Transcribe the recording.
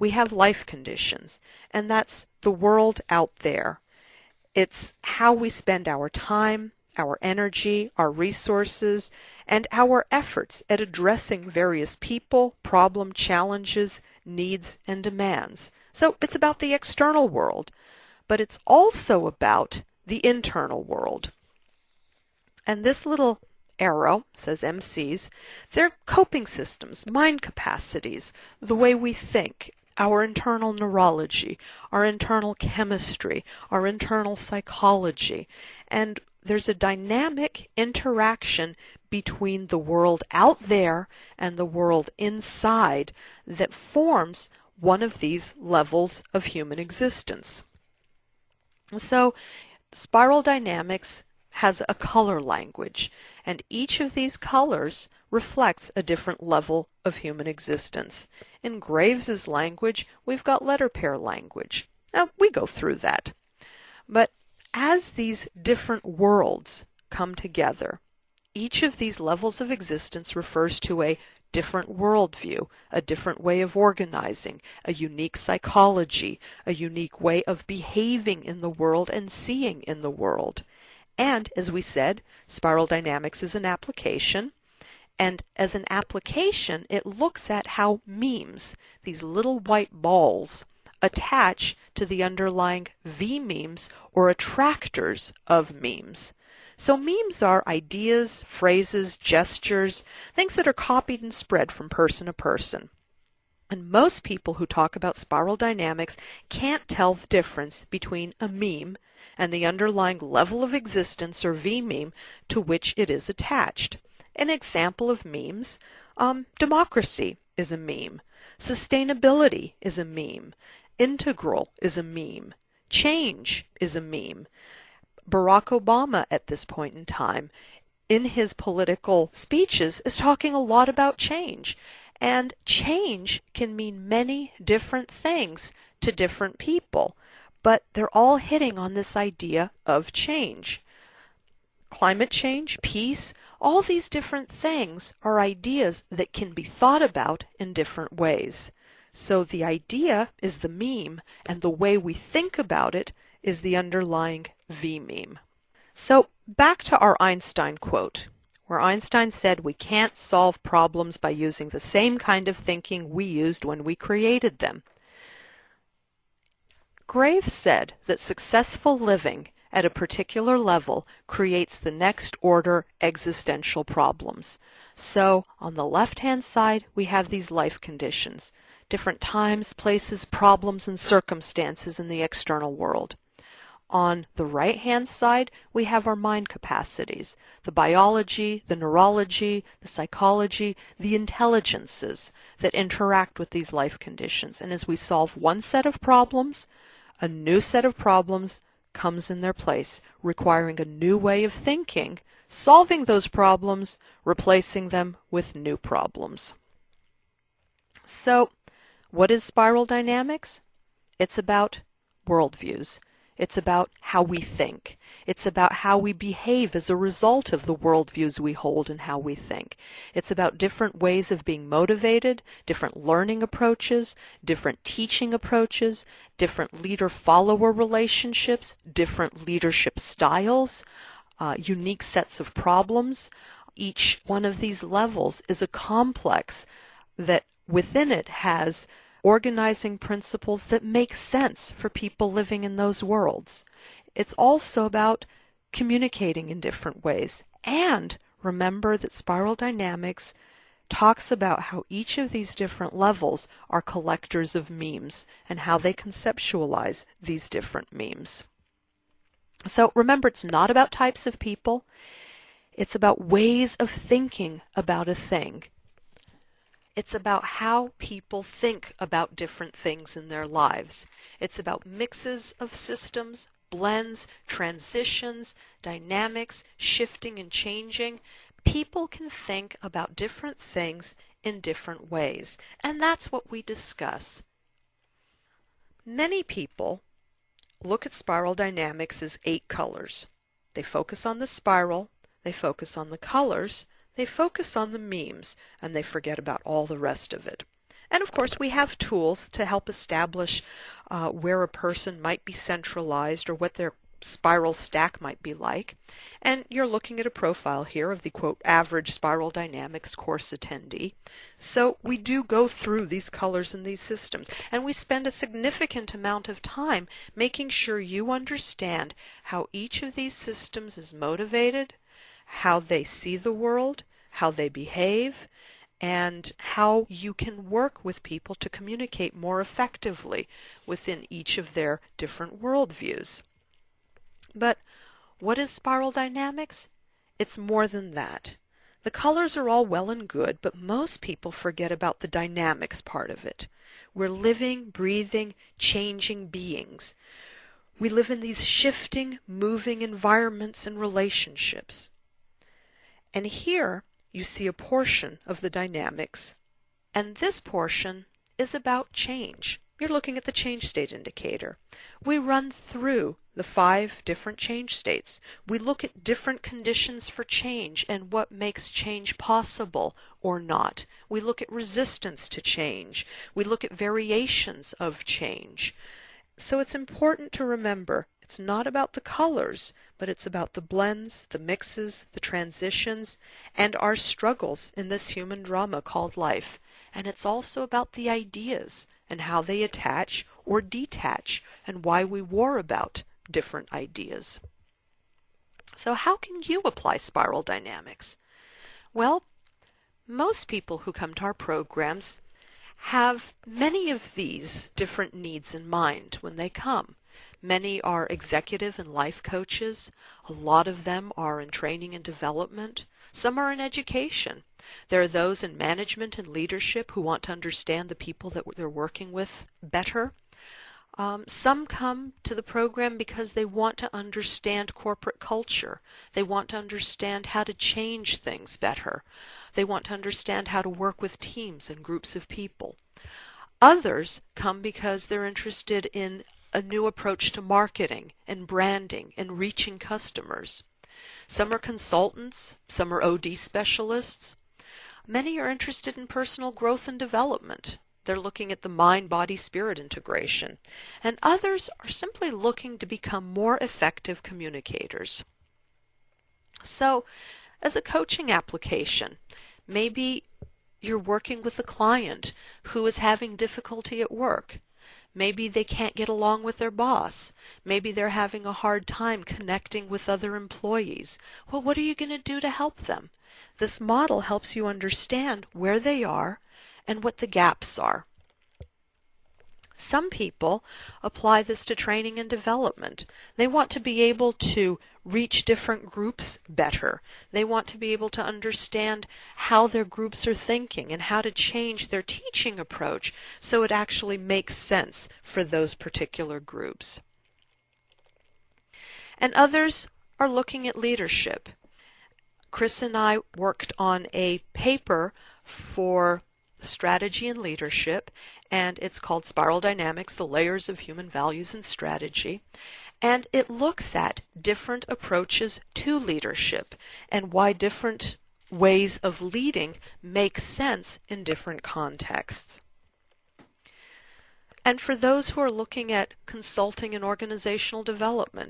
we have life conditions, and that's the world out there. It's how we spend our time, our energy, our resources, and our efforts at addressing various people, problem challenges, needs, and demands. So it's about the external world, but it's also about the internal world. And this little arrow says MCs. They're coping systems, mind capacities, the way we think, our internal neurology, our internal chemistry, our internal psychology. And there's a dynamic interaction between the world out there and the world inside that forms one of these levels of human existence. So, spiral dynamics has a color language, and each of these colors reflects a different level of human existence. In Graves's language, we've got letter pair language. Now, we go through that. But as these different worlds come together, each of these levels of existence refers to a different worldview, a different way of organizing, a unique psychology, a unique way of behaving in the world and seeing in the world. And, as we said, spiral dynamics is an application. And as an application, it looks at how memes, these little white balls, attach to the underlying V-memes or attractors of memes. So memes are ideas, phrases, gestures, things that are copied and spread from person to person. And most people who talk about spiral dynamics can't tell the difference between a meme and the underlying level of existence or V-meme to which it is attached. An example of memes, democracy is a meme, sustainability is a meme, integral is a meme, change is a meme. Barack Obama at this point in time, in his political speeches, is talking a lot about change. And change can mean many different things to different people, but they're all hitting on this idea of change. Climate change, peace, all these different things are ideas that can be thought about in different ways. So the idea is the meme, and the way we think about it is the underlying V-meme. So back to our Einstein quote, where Einstein said we can't solve problems by using the same kind of thinking we used when we created them. Graves said that successful living at a particular level creates the next order existential problems. So on the left-hand side, we have these life conditions, different times, places, problems, and circumstances in the external world. On the right-hand side, we have our mind capacities, the biology, the neurology, the psychology, the intelligences that interact with these life conditions. And as we solve one set of problems, a new set of problems comes in their place, requiring a new way of thinking, solving those problems, replacing them with new problems. So, what is spiral dynamics? It's about worldviews. It's about how we think. It's about how we behave as a result of the worldviews we hold and how we think. It's about different ways of being motivated, different learning approaches, different teaching approaches, different leader-follower relationships, different leadership styles, unique sets of problems. Each one of these levels is a complex that within it has organizing principles that make sense for people living in those worlds. It's also about communicating in different ways. And remember that spiral dynamics talks about how each of these different levels are collectors of memes and how they conceptualize these different memes. So remember, it's not about types of people. It's about ways of thinking about a thing. It's about how people think about different things in their lives. It's about mixes of systems, blends, transitions, dynamics, shifting and changing. People can think about different things in different ways, and that's what we discuss. Many people look at spiral dynamics as 8 colors. They focus on the spiral, they focus on the colors, they focus on the memes, and they forget about all the rest of it. And of course, we have tools to help establish where a person might be centralized or what their spiral stack might be like. And you're looking at a profile here of the, quote, average spiral dynamics course attendee. So we do go through these colors and these systems, and we spend a significant amount of time making sure you understand how each of these systems is motivated, how they see the world, how they behave, and how you can work with people to communicate more effectively within each of their different worldviews. But what is spiral dynamics? It's more than that. The colors are all well and good, but most people forget about the dynamics part of it. We're living, breathing, changing beings. We live in these shifting, moving environments and relationships. And here you see a portion of the dynamics, and this portion is about change. You're looking at the change state indicator. We run through the 5 different change states. We look at different conditions for change and what makes change possible or not. We look at resistance to change. We look at variations of change. So it's important to remember it's not about the colors, but it's about the blends, the mixes, the transitions, and our struggles in this human drama called life. And it's also about the ideas and how they attach or detach and why we war about different ideas. So how can you apply spiral dynamics? Well, most people who come to our programs have many of these different needs in mind when they come. Many are executive and life coaches. A lot of them are in training and development. Some are in education. There are those in management and leadership who want to understand the people that they're working with better. Some come to the program because they want to understand corporate culture. They want to understand how to change things better. They want to understand how to work with teams and groups of people. Others come because they're interested in a new approach to marketing and branding and reaching customers. Some are consultants, some are OD specialists. Many are interested in personal growth and development. They're looking at the mind-body-spirit integration. And others are simply looking to become more effective communicators. So, as a coaching application, maybe you're working with a client who is having difficulty at work. Maybe they can't get along with their boss. Maybe they're having a hard time connecting with other employees. Well, what are you going to do to help them? This model helps you understand where they are and what the gaps are. Some people apply this to training and development. They want to be able to reach different groups better. They want to be able to understand how their groups are thinking and how to change their teaching approach so it actually makes sense for those particular groups. And others are looking at leadership. Chris and I worked on a paper for strategy and leadership, and it's called Spiral Dynamics, the Layers of Human Values and Strategy. And it looks at different approaches to leadership and why different ways of leading make sense in different contexts. And for those who are looking at consulting and organizational development,